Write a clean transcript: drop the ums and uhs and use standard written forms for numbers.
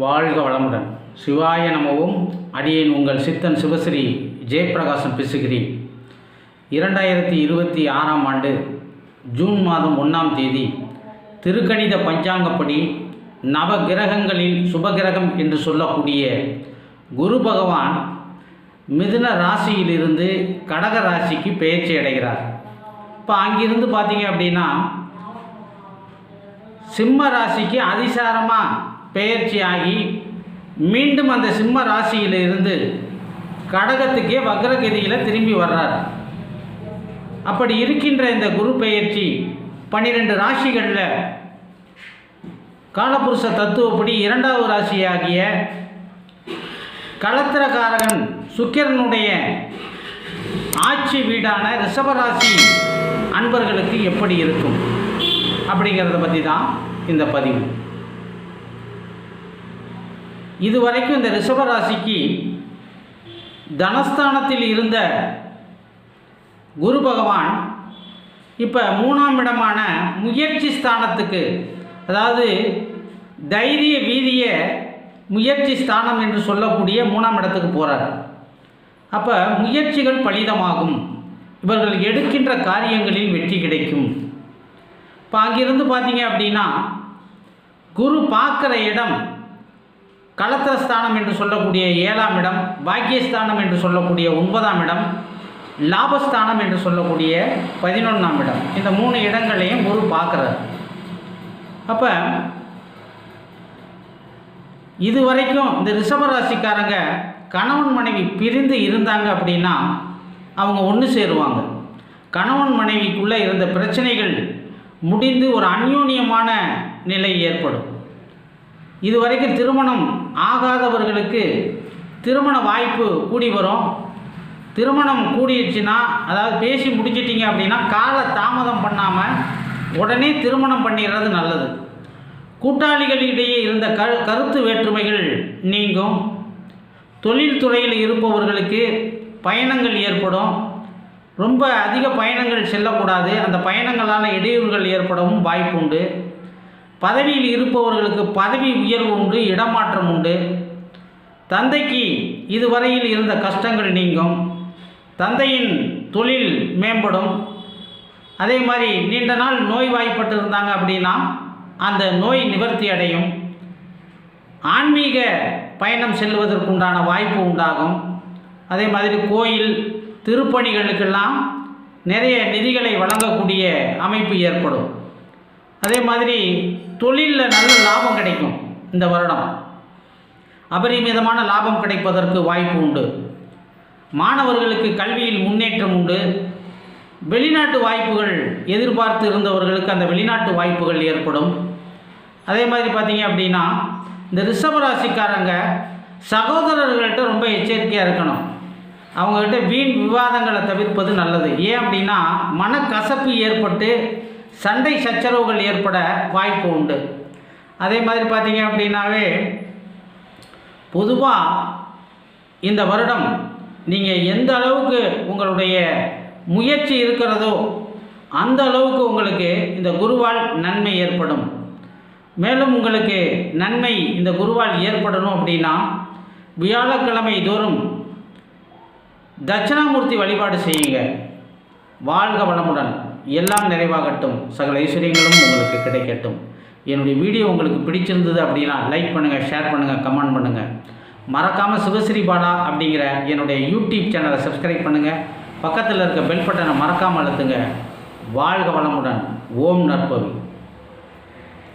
வாழ்க வளமுடன். சிவாய நமவும். அடியேன் உங்கள் சித்தன் சிவஸ்ரீ ஜெயப்பிரகாசம் பேசுகிறேன். 2026ஆம் ஆண்டு ஜூன் மாதம் 1ஆம் தேதி திருக்கணித பஞ்சாங்கப்படி நவகிரகங்களில் சுபகிரகம் என்று சொல்லக்கூடிய குரு பகவான் மிதுன ராசியிலிருந்து கடக ராசிக்கு பெயர்ச்சி அடைகிறார். இப்போ அங்கிருந்து பார்த்தீங்க அப்படின்னா சிம்ம ராசிக்கு அதிசாரமாக பெயர்ச்சி ஆகி மீண்டும் அந்த சிம்ம ராசியிலிருந்து கடகத்துக்கே வக்ரகதியில் திரும்பி வர்றார். அப்படி இருக்கின்ற இந்த குரு பெயர்ச்சி 12 ராசிகளில் காலபுருஷ தத்துவப்படி 2வது ராசியாகிய களத்திரகாரகன் சுக்கிரனுடைய ஆட்சி வீடான ரிஷபராசி அன்பர்களுக்கு எப்படி இருக்கும் அப்படிங்கிறத பற்றி தான் இந்த பதிவு. இதுவரைக்கும் இந்த ரிஷபராசிக்கு தனஸ்தானத்தில் இருந்த குரு பகவான் இப்போ 3ஆம் இடமான முயற்சி ஸ்தானத்துக்கு, அதாவது தைரிய வீரிய முயற்சி ஸ்தானம் என்று சொல்லக்கூடிய 3ஆம் இடத்துக்கு போகிறார். அப்போ முயற்சிகள் பலிதமாகும், இவர்கள் எடுக்கின்ற காரியங்களில் வெற்றி கிடைக்கும். இப்போ அங்கிருந்து பார்த்தீங்க அப்படின்னா குரு பார்க்குற இடம் களத்திரஸ்தானம் என்று சொல்லக்கூடிய 7ஆம் இடம், பாக்கியஸ்தானம் என்று சொல்லக்கூடிய 9ஆம் இடம், லாபஸ்தானம் என்று சொல்லக்கூடிய 11ஆம் இடம். இந்த 3 இடங்களையும் குரு பார்க்குறார். அப்போ இதுவரைக்கும் இந்த ரிஷபராசிக்காரங்க கணவன் மனைவி பிரிந்து இருந்தாங்க அப்படின்னா அவங்க ஒன்று சேருவாங்க. கணவன் மனைவிக்குள்ளே இருந்த பிரச்சனைகள் முடிந்து ஒரு அந்யோன்யமான நிலை ஏற்படும். இதுவரைக்கும் திருமணம் ஆகாதவர்களுக்கு திருமண வாய்ப்பு கூடி வரும். திருமணம் கூடிடுச்சுன்னா, அதாவது பேசி முடிச்சிட்டிங்க அப்படின்னா கால தாமதம் பண்ணாமல் உடனே திருமணம் பண்ணிடுறது நல்லது. கூட்டாளிகளிடையே இருந்த கருத்து வேற்றுமைகள் நீங்கும். தொழில்துறையில் இருப்பவர்களுக்கு பயணங்கள் ஏற்படும். ரொம்ப அதிக பயணங்கள் செல்லக்கூடாது, அந்த பயணங்களால் இடையூறுகள் ஏற்படவும் வாய்ப்பு உண்டு. பதவியில் இருப்பவர்களுக்கு பதவி உயர்வு உண்டு, இடமாற்றம் உண்டு. தந்தைக்கு இதுவரையில் இருந்த கஷ்டங்கள் நீங்கும். தந்தையின் தொழில் மேம்படும். அதே மாதிரி நீண்ட நாள் நோய்வாய்ப்பட்டு இருந்தாங்க அப்படின்னா அந்த நோய் நிவர்த்தி அடையும். ஆன்மீக பயணம் செல்வதற்குண்டான வாய்ப்பு உண்டாகும். அதே மாதிரி கோயில் திருப்பணிகளுக்கெல்லாம் நிறைய நிதிகளை வழங்கக்கூடிய அமைப்பு ஏற்படும். அதே மாதிரி தொழிலில் நல்ல லாபம் கிடைக்கும். இந்த வருடம் அபரிமிதமான லாபம் கிடைப்பதற்கு வாய்ப்பு உண்டு. மாணவர்களுக்கு கல்வியில் முன்னேற்றம் உண்டு. வெளிநாட்டு வாய்ப்புகள் எதிர்பார்த்து இருந்தவர்களுக்கு அந்த வெளிநாட்டு வாய்ப்புகள் ஏற்படும். அதே மாதிரி பார்த்தீங்க அப்படின்னா இந்த ரிஷபராசிக்காரங்க சகோதரர்கள்ட்ட ரொம்ப எச்சரிக்கையாக இருக்கணும். அவங்கக்கிட்ட வீண் விவாதங்களை தவிர்ப்பது நல்லது. ஏன் அப்படின்னா மனக்கசப்பு ஏற்பட்டு சண்டை சச்சரவுகள் ஏற்பட வாய்ப்பு உண்டு. அதே மாதிரி பார்த்தீங்க அப்படின்னாவே பொதுவாக இந்த வருடம் நீங்கள் எந்த அளவுக்கு உங்களுடைய முயற்சி இருக்கிறதோ அந்த அளவுக்கு உங்களுக்கு இந்த குருவால் நன்மை ஏற்படும். மேலும் உங்களுக்கு நன்மை இந்த குருவால் ஏற்படணும் அப்படின்னா வியாழக்கிழமை தோறும் தட்சிணாமூர்த்தி வழிபாடு செய்யுங்க. வாழ்க வளமுடன். எல்லாம் நிறைவாகட்டும். சகல ஐஸ்வர்யங்களும் உங்களுக்கு கிடைக்கட்டும். என்னுடைய வீடியோ உங்களுக்கு பிடிச்சிருந்தது அப்படின்னா லைக் பண்ணுங்கள், ஷேர் பண்ணுங்கள், கமெண்ட் பண்ணுங்கள். மறக்காமல் சிவஸ்ரீ பாலா அப்படிங்கிற என்னுடைய யூடியூப் சேனலை சப்ஸ்கிரைப் பண்ணுங்கள். பக்கத்தில் இருக்க பெல் பட்டனை மறக்காமல் அழுத்துங்க. வாழ்க வளமுடன். ஓம் நற்பவி.